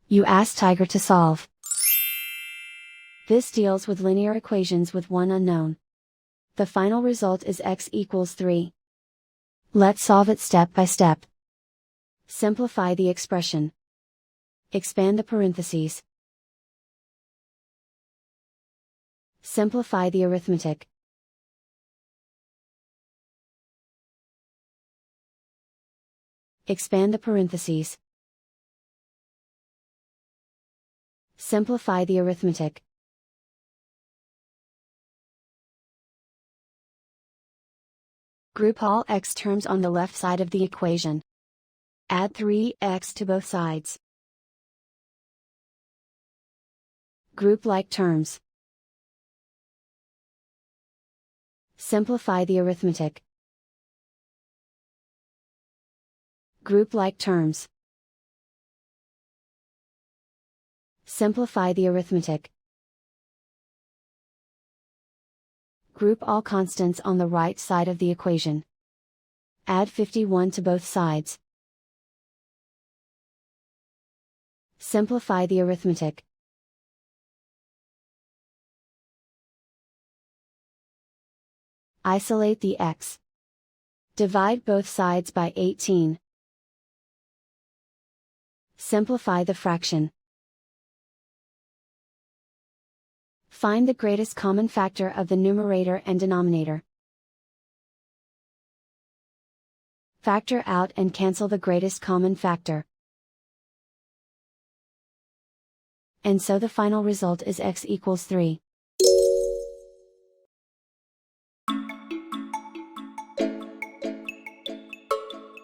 You ask Tiger to solve. This deals with linear equations with one unknown. The final result is x equals 3. Let's solve it step by step. Simplify the expression. Expand the parentheses. Simplify the arithmetic. Expand the parentheses. Simplify the arithmetic. Group all x terms on the left side of the equation. Add 3x to both sides. Group like terms. Simplify the arithmetic. Group like terms. Simplify the arithmetic. Group all constants on the right side of the equation. Add 51 to both sides. Simplify the arithmetic. Isolate the x. Divide both sides by 18. Simplify the fraction. Find the greatest common factor of the numerator and denominator. Factor out and cancel the greatest common factor. And so the final result is x equals 3.